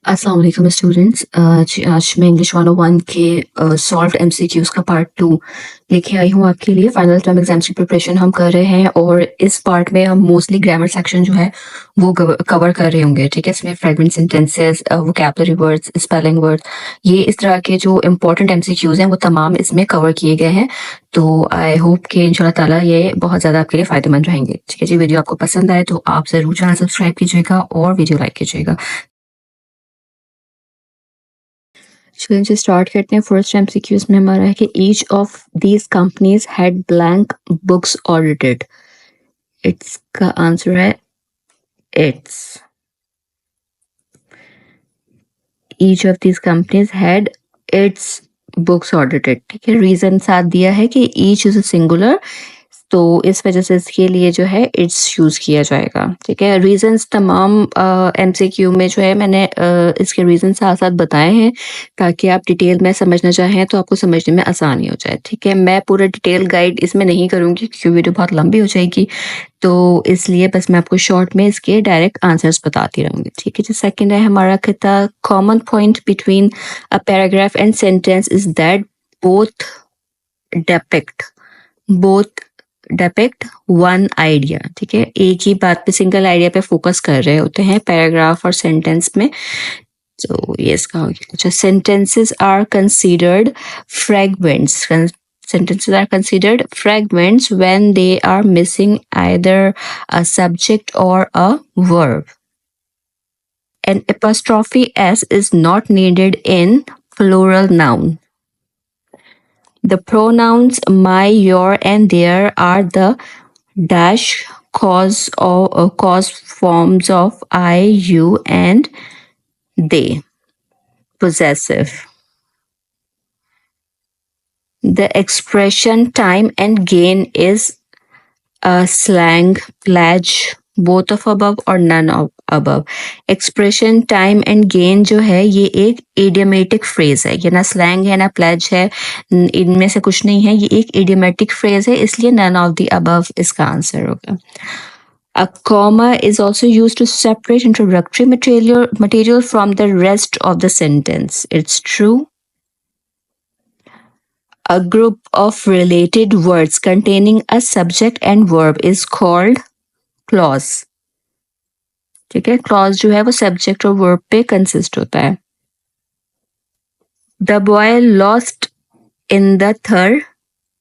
अस्सलाम वालेकुम स्टूडेंट्स। आज मैं इंग्लिश 101 के सॉल्व्ड एमसीक्यूज का पार्ट 2 लेके आई हूँ आपके लिए। फाइनल टर्म एग्जाम्स की प्रिपरेशन हम कर रहे हैं और इस पार्ट में हम मोस्टली ग्रामर सेक्शन जो है वो कवर कर रहे होंगे। ठीक है, इसमें fragment sentences, vocabulary words, spelling words, ये इस तरह के जो इंपॉर्टेंट एमसीक्यूज हैं वो तमाम इसमें कवर किए गए हैं। तो आई होप कि इंशाल्लाह ताला ये बहुत ज़्यादा आपके लिए फ़ायदेमंद रहेंगे। ठीक है जी, वीडियो आपको पसंद आए तो आप ज़रूर चैनल सब्सक्राइब कीजिएगा और वीडियो लाइक कीजिएगा। चलिए जी स्टार्ट करते हैं। फर्स्ट एमसीक्यूज में हमारा है कि each of these companies had blank books audited. It's का आंसर है it's. Each of these companies had it's books audited. ठीक है, रीजन साथ दिया है कि ईच इज अ सिंगुलर, तो इस वजह से इसके लिए जो है इट्स यूज किया जाएगा। ठीक है, रीजंस तमाम एमसीक्यू में जो है मैंने इसके रीजन साथ साथ बताए हैं ताकि आप डिटेल में समझना चाहें तो आपको समझने में आसानी हो जाए। ठीक है, मैं पूरा डिटेल गाइड इसमें नहीं करूंगी क्योंकि वीडियो बहुत लंबी हो जाएगी, तो इसलिए बस मैं आपको शॉर्ट में इसके डायरेक्ट आंसर्स बताती रहूंगी। ठीक है जी, सेकंड है हमारा कहता common point between a paragraph and sentence is that both depict both depict one idea. ठीक है, एक ही बात पे, सिंगल आइडिया पे फोकस कर रहे होते हैं पैराग्राफ और सेंटेंस में। तो ये इसका हो गया। अच्छा, sentences are considered fragments. Sentences are considered fragments when they are missing either a subject or a verb. An apostrophe s is not needed in plural noun. The pronouns my, your, and their are the dash cause or cause forms of I, you, and they. Possessive. The expression time and gain is a slang, pledge, both of above or none of above. Expression time and gain जो है ये एक idiomatic phrase है, ये ना slang है ना pledge है, इनमें से कुछ नहीं है, ये एक idiomatic phrase है, इसलिए none of the above इसका आंसर होगा। A comma is also used to separate introductory material from the rest of the sentence. It's true. A group of related words containing a subject and verb is called clause. ठीक है, clause जो है वो subject और verb पे consist होता है। The boy lost in the third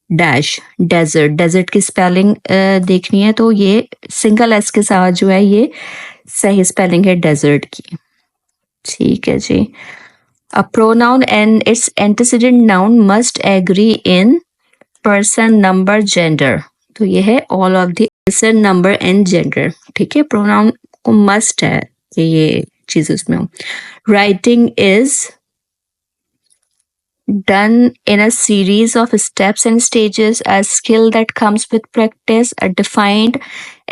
dash desert. Desert की spelling देखनी है तो ये single s के साथ जो है ये सही spelling है desert की। ठीक है जी। A pronoun and its antecedent noun must agree in person, number, gender. तो ये है all of the person, number and gender. ठीक है, pronoun को must है कि ये चीज उसमें हो। Writing is done in a series of steps and stages, a skill that comes with practice, are defined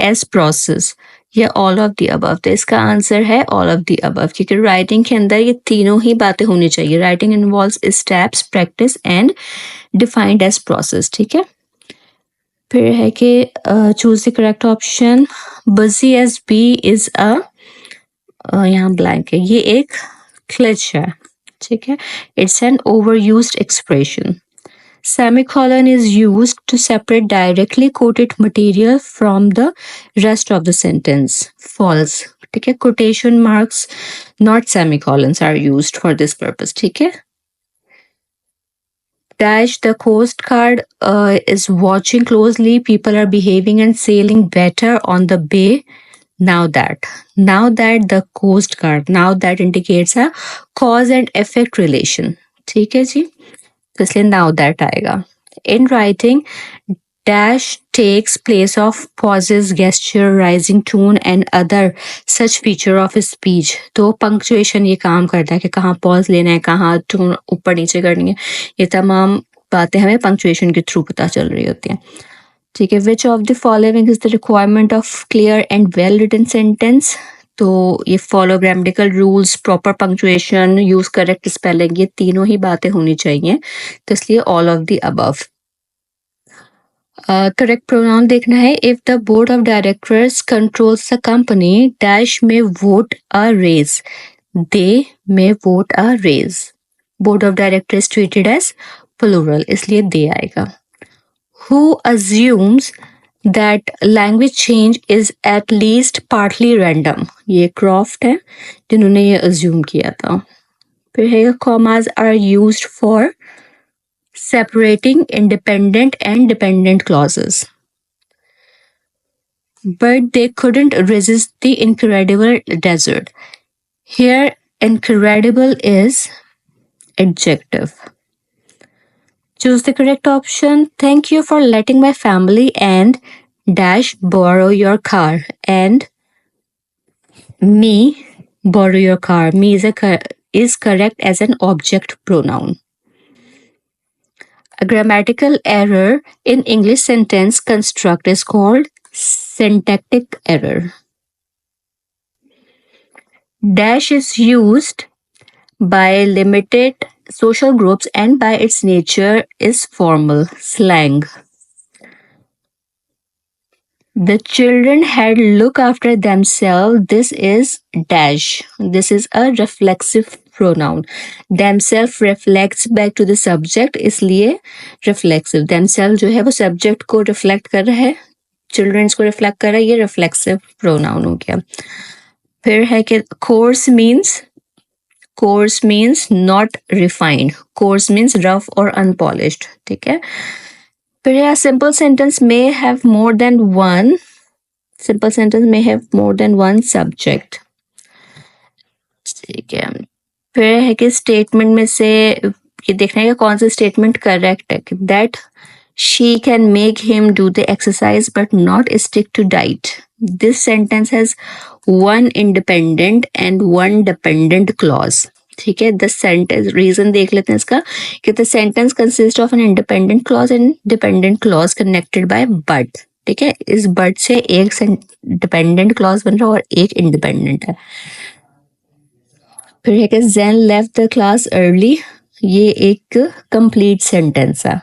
as process. ये all of the above, तो इसका आंसर है all of the above क्योंकि राइटिंग के अंदर ये तीनों ही बातें होनी चाहिए। Writing involves steps, practice and defined as process. ठीक है, फिर है कि choose the correct option. Busy as bee is a, यहाँ ब्लैंक है, ये एक क्लिच है। ठीक है, it's an over used expression. Semicolon is used to separate directly quoted material from the rest of the sentence. False. ठीक है, quotation marks, not semicolons, are used for this purpose. ठीक है, dash the coast guard is watching closely. People are behaving and sailing better on the bay. Now that the coast guard, now that indicates a cause and effect relation. ठीक है जी, तो इसलिए now that आएगा। In writing, dash takes place of pauses, gesture, rising tone and other such feature of speech. तो punctuation ये काम करता है कि कहाँ pause लेना है, कहाँ tone ऊपर नीचे करनी है, ये तमाम बातें हमें punctuation के थ्रू पता चल रही होती हैं। ठीक है, which of the following is the requirement of clear and well written sentence? तो ये follow grammatical rules, proper punctuation, use correct spelling, ये तीनों ही बातें होनी चाहिए, तो इसलिए all of the above. Correct pronoun देखना है। If the board of directors controls the company dash में vote a race, they may vote a raise. Board of director is treated as plural, इसलिए they आएगा. Who assumes that language change is at least partly random? ये craft है जिन्होंने ये assume किया था. फिर है commas are used for separating independent and dependent clauses. But they couldn't resist the incredible desert. Here, incredible is adjective. Choose the correct option. Thank you for letting my family and dash borrow your car. And me borrow your car. Me is correct as an object pronoun. A grammatical error in English sentence construct is called syntactic error. Dash is used by limited social groups and by its nature is formal slang. The children had look after themselves. This is dash. This is a reflexive pronoun. Themselves reflects back to the subject, इसलिए reflexive. Themselves जो है वो subject को reflect कर रहा है, children को reflect कर रहा है, ये reflexive pronoun हो गया. फिर है कि coarse means not refined. Coarse means rough or unpolished. ठीक है. फिर a simple sentence may have more than one. Simple sentence may have more than one subject. ठीक है. फिर है कि statement में से ये देखना है कि कौन सा statement correct है. That she can make him do the exercise but not stick to diet. This sentence has one independent and one dependent clause. ठीक है. The sentence reason देख लेते हैं इसका कि the sentence consists of an independent clause and dependent clause connected by but. ठीक है. इस but से एक dependent clause बन रहा है और एक independent है. फिर है कि Zen left the class early. ये एक complete sentence है.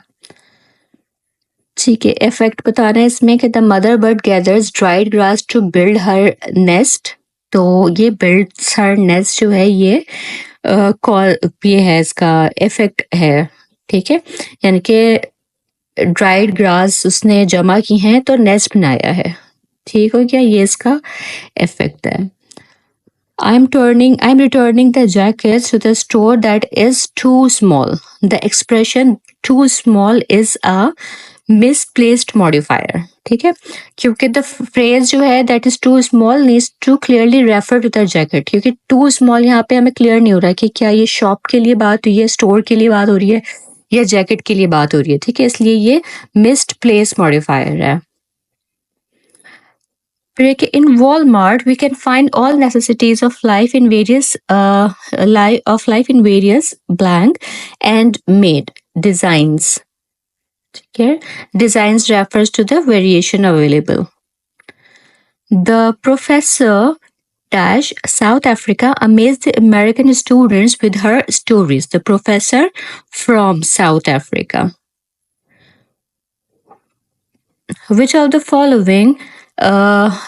ठीक है. इफेक्ट बताना है इसमें कि the mother bird gathers dried grass to build her nest. तो ये बिल्ड्स हर नेस्ट जो है ये है इसका इफेक्ट है. ठीक है. यानी कि ड्राइड ग्रास उसने जमा की हैं तो नेस्ट बनाया है. ठीक हो गया. ये इसका इफेक्ट है. I'm returning the jacket to the store that is too small. The expression too small is a misplaced modifier. ठीक है. क्योंकि the phrase जो है that is too small needs to clearly refer to the jacket. क्योंकि too small यहाँ पे हमें clear नहीं हो रहा है कि क्या ये shop के लिए बात हुई है, store के लिए बात हो रही है या jacket के लिए बात हो रही है. ठीक है. इसलिए ये misplaced modifier है. In Walmart, we can find all necessities of life in various blank and made designs. Okay? Designs refers to the variation available. The professor dash South Africa amazed the American students with her stories. The professor from South Africa. Which of the following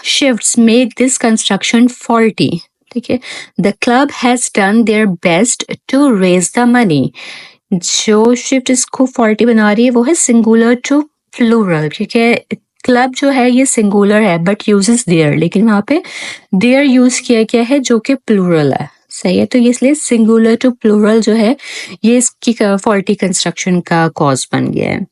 shifts make this construction faulty? Okay, the club has done their best to raise the money. जो shift इसको faulty बना रही है वो है singular to plural. क्योंकि club जो है ये singular है but uses their, लेकिन वहाँ पे their use किया गया है जो कि plural है. सही है. तो इसलिए singular to plural जो है ये इसकी faulty construction का cause बन गया है.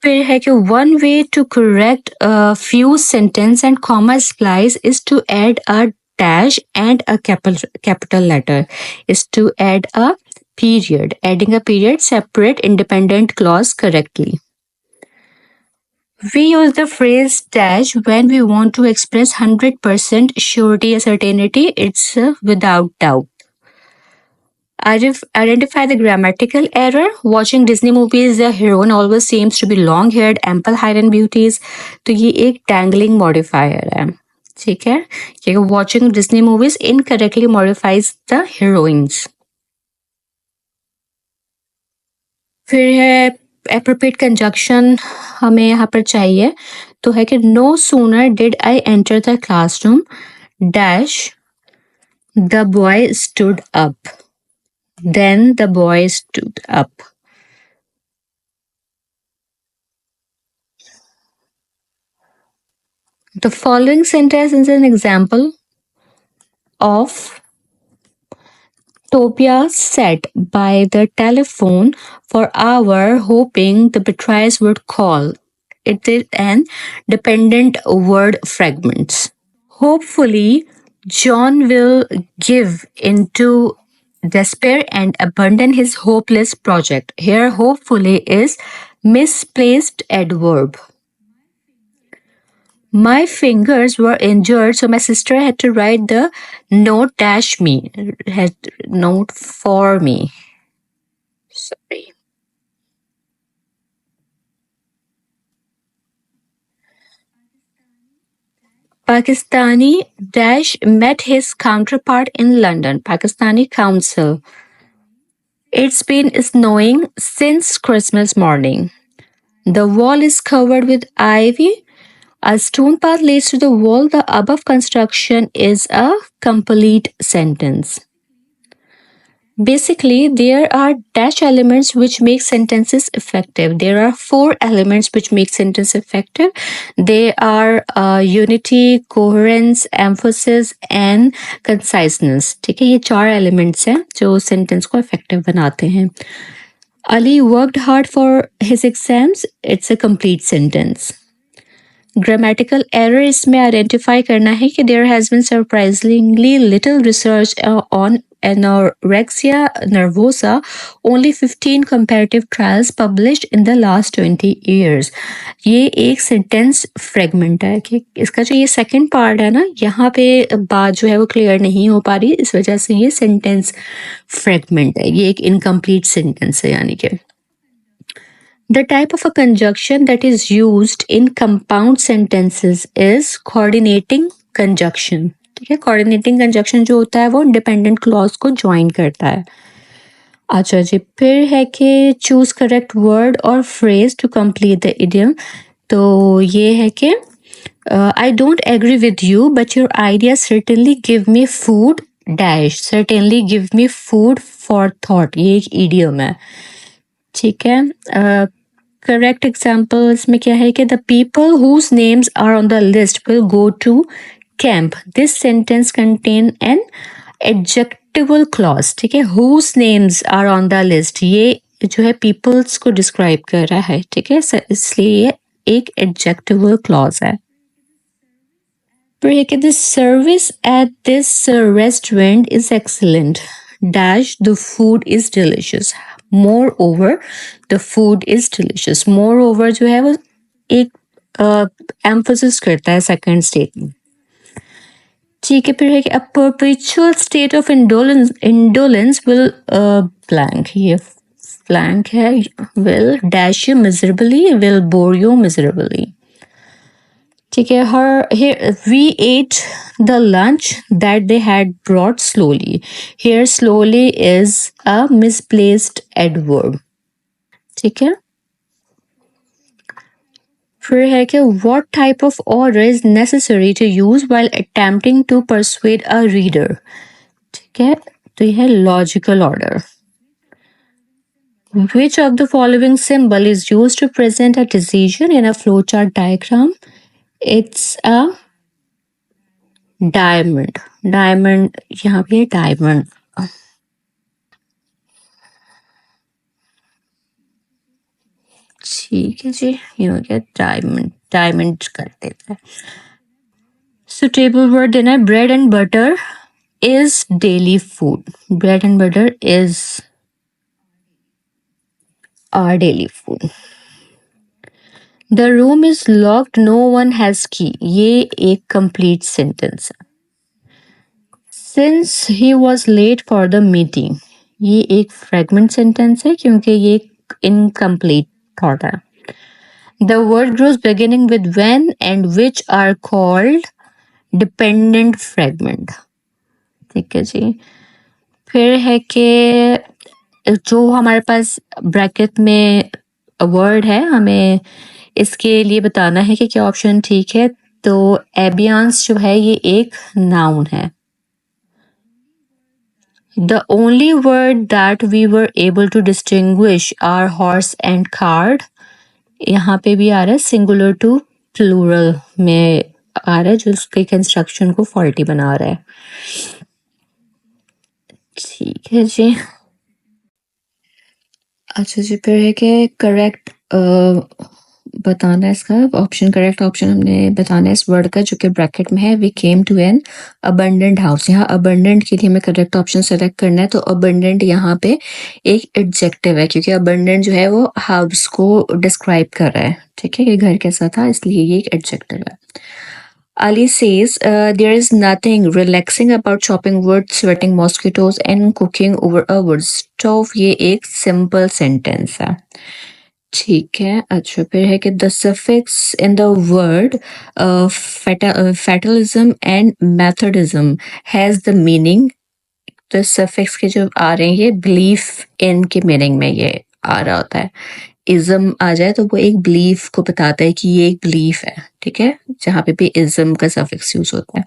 फिर है कि one way to correct a few sentence and comma splice is to add a dash and a capital letter, is to add a period. Adding a period separate independent clause correctly. We use the phrase dash when we want to express 100% surety or certainty. It's without doubt. Identify the grammatical error. Watching Disney movies, the heroine always seems to be long-haired, ample height and beauties. तो ये एक dangling modifier है. ठीक है. कि watching Disney movies incorrectly modifies the heroines. फिर है appropriate conjunction हमें यहाँ पर चाहिए. तो है कि no sooner did I enter the classroom dash The boy stood up. Then the boy stood up. The following sentence is an example of Tobias sat by the telephone for hours hoping the betrayers would call. It is an dependent word fragment. Hopefully, John will give into despair and abandon his hopeless project. Here, hopefully is misplaced adverb. My fingers were injured, so my sister had to write the note dash me, had note for me. Sorry. Pakistani dash met his counterpart in London. Pakistani council. It's been snowing since Christmas morning. The wall is covered with ivy. A stone path leads to the wall. The above construction is a complete sentence. Basically, there are dash elements which make sentences effective. There are four elements which make sentence effective. They are unity, coherence, emphasis and conciseness. ठीक है, ये चार elements हैं जो sentence को effective बनाते हैं. Ali worked hard for his exams. It's a complete sentence. Grammatical error इसमें आइडेंटिफाई करना है कि there has been surprisingly little research on anorexia nervosa, only 15 comparative trials published in the last 20 years. ये एक sentence fragment है कि इसका जो ये सेकंड पार्ट है ना, यहाँ पे बात जो है वो क्लियर नहीं हो पा रही, इस वजह से ये सेंटेंस फ्रेगमेंट है, ये एक इनकम्प्लीट सेंटेंस है यानी कि. The type of a conjunction that is used in compound sentences is coordinating conjunction. ठीक है, coordinating conjunction जो होता है वो dependent clause को join करता है. अच्छा जी, फिर है कि choose correct word or phrase to complete the idiom. तो ये है कि I don't agree with you, but your ideas certainly give me food dash. Certainly give me food for thought. ये एक idiom है. ठीक है. करेक्ट एग्जाम्पल इसमें क्या है कि the people whose names are on the list will go to camp. This sentence contain an adjectival clause. ठीक है, whose names are on the list, ये जो है पीपल्स को डिस्क्राइब कर रहा है. ठीक है, इसलिए ये एक एडजेक्टिवल क्लॉज है. The service at this restaurant is excellent. Dash, the food is delicious. Moreover, the food is delicious. Moreover जो है वो एक emphasis करता है second statement. ठीक है, फिर है कि a perpetual state of indolence will blank. ये blank है, will dash you miserably, will bore you miserably. ठीक है, here we ate the lunch that they had brought slowly. Here slowly is a misplaced adverb. ठीक है, फिर है कि what type of order is necessary to use while attempting to persuade a reader. ठीक है, तो ये है logical order. Which of the following symbol is used to present a decision in a flowchart diagram? It's a diamond. Diamond, यहाँ पे diamond. ठीक है जी, ये हो गया डायमंड. डायमंड कर देते हैं. Suitable word देना है. Bread and butter is daily food. Bread and butter is our daily food. The room is locked, no one has key. ये एक complete sentence है. Since he was late for the meeting, ये एक fragment sentence है क्योंकि ये एक incomplete thought है. The word groups beginning with when and which are called dependent fragment. ठीक है जी, फिर है कि जो हमारे पास ब्रैकेट में वर्ड है, हमें इसके लिए बताना है कि क्या ऑप्शन ठीक है. तो एबियंस जो है ये एक नाउन है. The only word that we were able to distinguish are horse and card. यहाँ पे भी आ रहा है सिंगुलर टू प्लूरल में आ रहा है, जो उसके कंस्ट्रक्शन को फॉल्टी बना रहा है। ठीक है जी। अच्छा जी, फिर है कि करेक्ट बताना है इसका ऑप्शन, करेक्ट ऑप्शन हमने बताना है इस वर्ड का जो कि ब्रैकेट में है। We came to an abundant house. यहाँ अबंडेंट के लिए हमें करेक्ट ऑप्शन सेलेक्ट करना है, तो अबंडेंट यहाँ पे एक एडजेक्टिव है क्योंकि अबंडेंट जो है वो हाउस को डिस्क्राइब कर रहा है। ठीक है, ये घर कैसा था इसलिए ये एक एडजेक्टिव है। Ali says, there is nothing relaxing about chopping wood, sweating mosquitoes and cooking over a wood stove. ये एक simple sentence है। ठीक है, अच्छा फिर है कि the suffix in the word fatalism and methodism has the meaning। तो सफिक्स के जो आ रहे हैं ये बिलीफ इन के मीनिंग में ये आ रहा होता है। इज्म आ जाए तो वो एक बिलीफ को बताता है कि ये एक बिलीफ है। ठीक है, जहाँ पे भी इज्म का सफिक्स यूज होता है।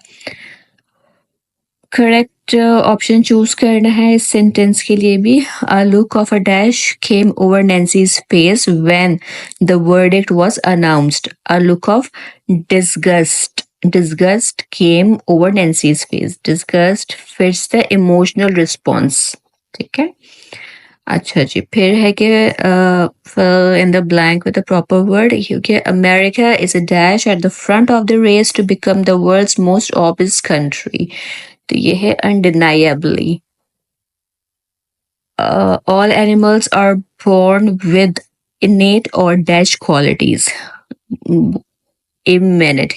करेक्ट ऑप्शन चूज करना है इस सेंटेंस के लिए भी। A look of a dash came over Nancy's face when the verdict was announced. A look of disgust, disgust came over Nancy's face। Disgust fits the emotional response। ठीक है, अच्छा जी, फिर है कि fill in the blank with a proper word, क्योंकि America is a dash at the front of the race to become the world's most obvious country। तो ये है undeniably। All animals are born with innate or dash qualities। Immanent।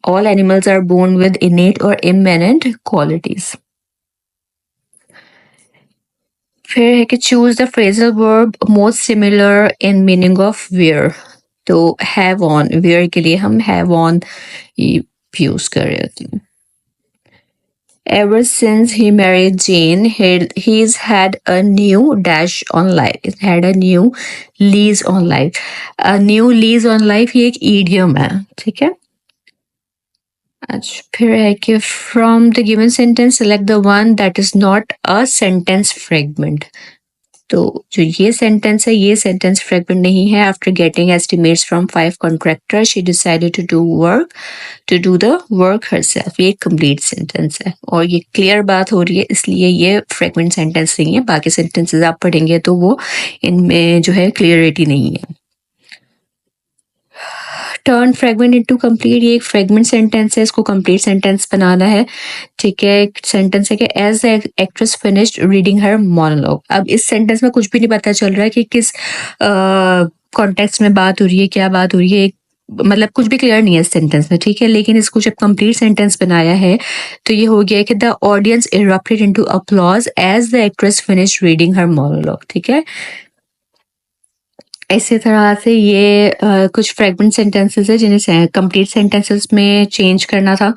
All animals are born with innate or immanent qualities। फिर है कि choose the phrasal verb most similar in meaning of wear। तो have on, wear के लिए हम have on use कर रहे होते हैं। Ever since he married Jane, he's had a new dash on life। He's had a new lease on life। A new lease on life ये एक idiom है। ठीक है, अच्छा फिर है कि from the given sentence select the one that is not a sentence fragment। तो जो ये सेंटेंस है ये सेंटेंस फ्रेगमेंट नहीं है। After getting estimates from 5 contractors she decided to do the work herself. ये एक कंप्लीट सेंटेंस है और ये क्लियर बात हो रही है, इसलिए ये फ्रेगमेंट सेंटेंस नहीं है। बाकी सेंटेंसेस आप पढ़ेंगे तो वो इनमें जो है क्लियरिटी नहीं है। टर्न फ्रेगमेंट इनटू कंप्लीट, ये एक फ्रेगमेंट सेंटेंस है, इसको कंप्लीट सेंटेंस बनाना है। ठीक है, एक सेंटेंस है कि as the actress finished reading her monologue. अब इस सेंटेंस में कुछ भी नहीं पता चल रहा है कि किस कॉन्टेक्स्ट में बात हो रही है, क्या बात हो रही है, मतलब कुछ भी क्लियर नहीं है इस सेंटेंस में। ठीक है, लेकिन इसको जब कंप्लीट सेंटेंस बनाया है तो ये हो गया कि the audience erupted into applause as the actress finished reading her monologue. ठीक है, इसी तरह से ये कुछ फ्रेगमेंट सेंटेंसेस है जिन्हें कंप्लीट सेंटेंसेस में चेंज करना था।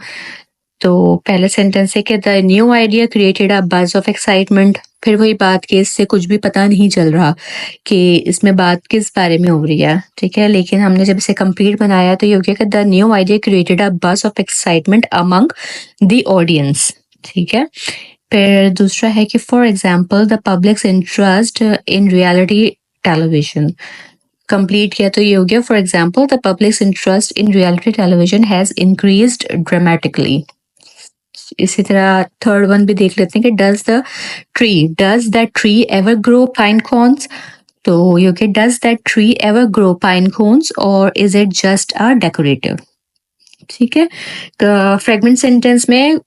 तो पहले सेंटेंस है कि the new idea created a buzz of excitement. फिर वही बात कि इससे कुछ भी पता नहीं चल रहा कि इसमें बात किस बारे में हो रही है। ठीक है, लेकिन हमने जब इसे कंप्लीट बनाया तो ये हो गया कि the new idea created a buzz of excitement among the audience. ठीक है, फिर दूसरा है कि for example the publics interest in reality television. Complete किया तो ये हो गया for example the publics interest in reality television has increased dramatically. इसी तरह थर्ड वन भी देख लेते हैं कि does that tree ever grow pine cons. तो ये कि does that tree ever grow pine cons और is it just a decorative. ठीक है, तो फ्रेगमेंट सेंटेंस में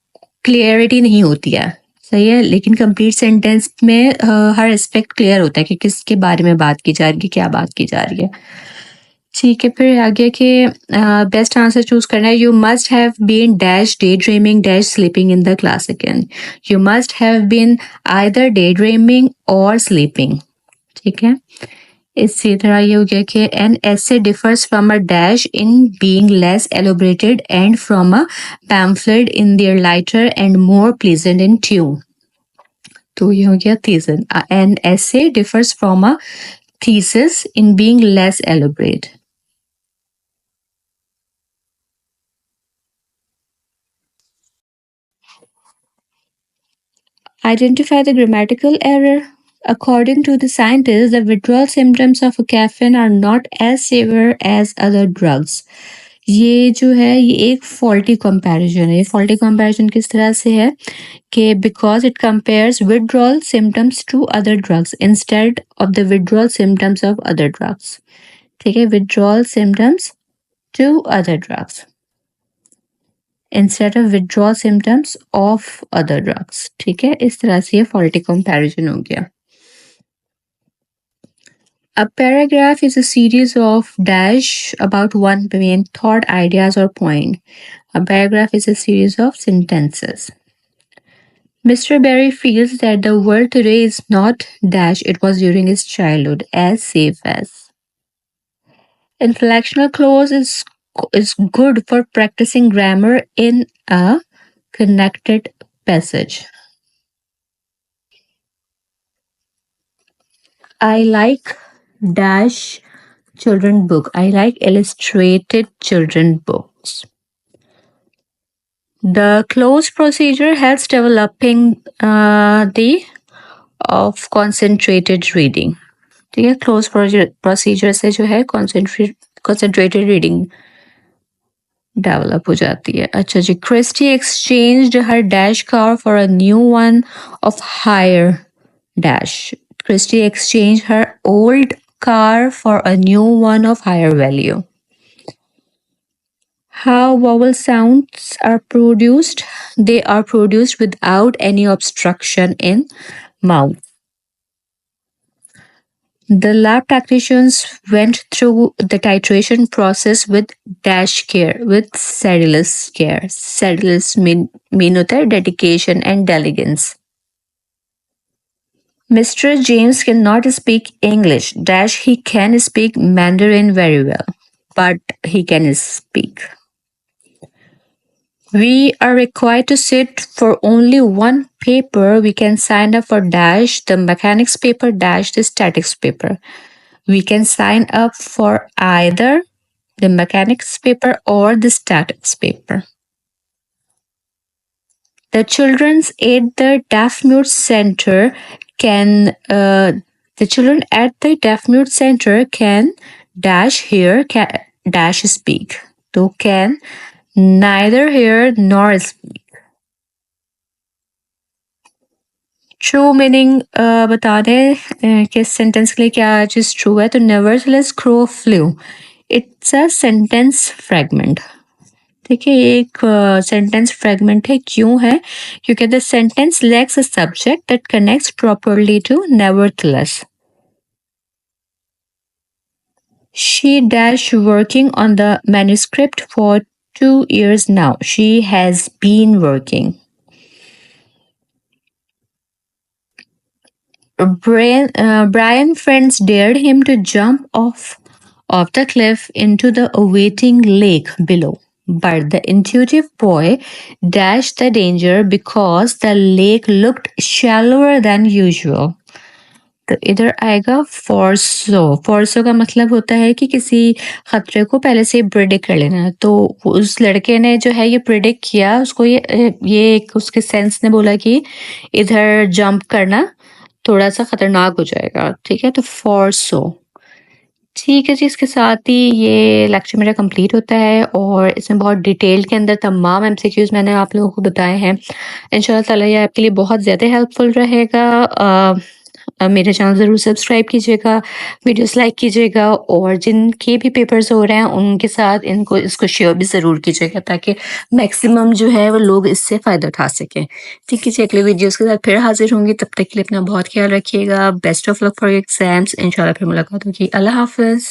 क्लियरिटी नहीं होती है, सही है, लेकिन कंप्लीट सेंटेंस में हर एस्पेक्ट क्लियर होता है कि किसके बारे में बात की जा रही है, क्या बात की जा रही है। ठीक है, फिर आगे के बेस्ट आंसर चूज करना है। You must have been dash day dreaming dash sleeping in the class again. You must have been either day dreaming और स्लीपिंग। ठीक है, इसी तरह ये हो गया कि एन essay differs from a dash in being less elaborated and from a pamphlet in their lighter and more pleasant in tune। तो ये हो गया thesis। An essay differs from a thesis in being less elaborate। Identify the grammatical error. According to the scientists, the withdrawal symptoms of caffeine are not as severe as other drugs. ये जो है ये एक faulty comparison है। Faulty comparison किस तरह से है कि because it compares withdrawal symptoms to other drugs instead of the withdrawal symptoms of other drugs. ठीक है, withdrawal symptoms to other drugs instead of withdrawal symptoms of other drugs. ठीक है, इस तरह से ये फॉल्टी कंपैरिजन हो गया। A paragraph is a series of dash about one main thought, ideas, or point. A paragraph is a series of sentences. Mr. Barry feels that the world today is not dash it was during his childhood, as safe as. Inflectional clause is good for practicing grammar in a connected passage. I like dash children book. I like illustrated children books. The close procedure helps developing the of concentrated reading. ठीक है, close procedure से जो है concentrated reading develop हो जाती है। अच्छा जी, Christie exchanged her dash car for a new one of higher dash. Christie exchange her old car for a new one of higher value. How vowel sounds are produced? They are produced without any obstruction in mouth. The lab technicians went through the titration process with dash care, with sedulous care. Sedulous mean होता है dedication and diligence. Mr. James cannot speak English. Dash he can speak Mandarin very well, but he can speak. We are required to sit for only one paper. We can sign up for dash the mechanics paper dash the statics paper. We can sign up for either the mechanics paper or the statics paper. The children's at the deaf mute center can the children at the deaf mute center can dash hear can dash speak. So can neither hear nor speak. True meaning बता दें कि sentence के लिए क्या चीज़ true है। तो nevertheless crow flew, it's a sentence fragment. ठीक है, एक सेंटेंस फ्रेगमेंट है। क्यों है? क्योंकि the sentence lacks a subject that connects properly to nevertheless. She dash working on the manuscript for 2 years now. She has been working. Brian friends dared him to jump off the cliff into the awaiting lake below. But the intuitive boy dashed the danger because the lake looked shallower than usual. तो इधर आएगा फॉर्सो। फॉर्सो का मतलब होता है कि किसी खतरे को पहले से प्रिडिक्ट कर लेना। तो उस लड़के ने जो है ये प्रिडिक्ट किया, उसको ये एक उसके सेंस ने बोला कि इधर जंप करना थोड़ा सा खतरनाक हो जाएगा। ठीक है, तो फॉर्सो। ठीक है जी, इसके साथ ही ये लेक्चर मेरा कंप्लीट होता है और इसमें बहुत डिटेल के अंदर तमाम एमसीक्यूज़ मैंने आप लोगों को बताए हैं। इंशाल्लाह ताला ये आपके लिए बहुत ज़्यादा हेल्पफुल रहेगा। मेरे चैनल ज़रूर सब्सक्राइब कीजिएगा, वीडियोस लाइक कीजिएगा और जिनके भी पेपर्स हो रहे हैं उनके साथ इसको शेयर भी ज़रूर कीजिएगा ताकि मैक्सिमम जो है वो लोग इससे फ़ायदा उठा सकें। ठीक है जी, अगले वीडियोस के साथ फिर हाजिर होंगी। तब तक के लिए अपना बहुत ख्याल रखिएगा। Best of luck for your exams. इंशाल्लाह फिर मुलाकात होगी। अल्लाह हाफ़िज़।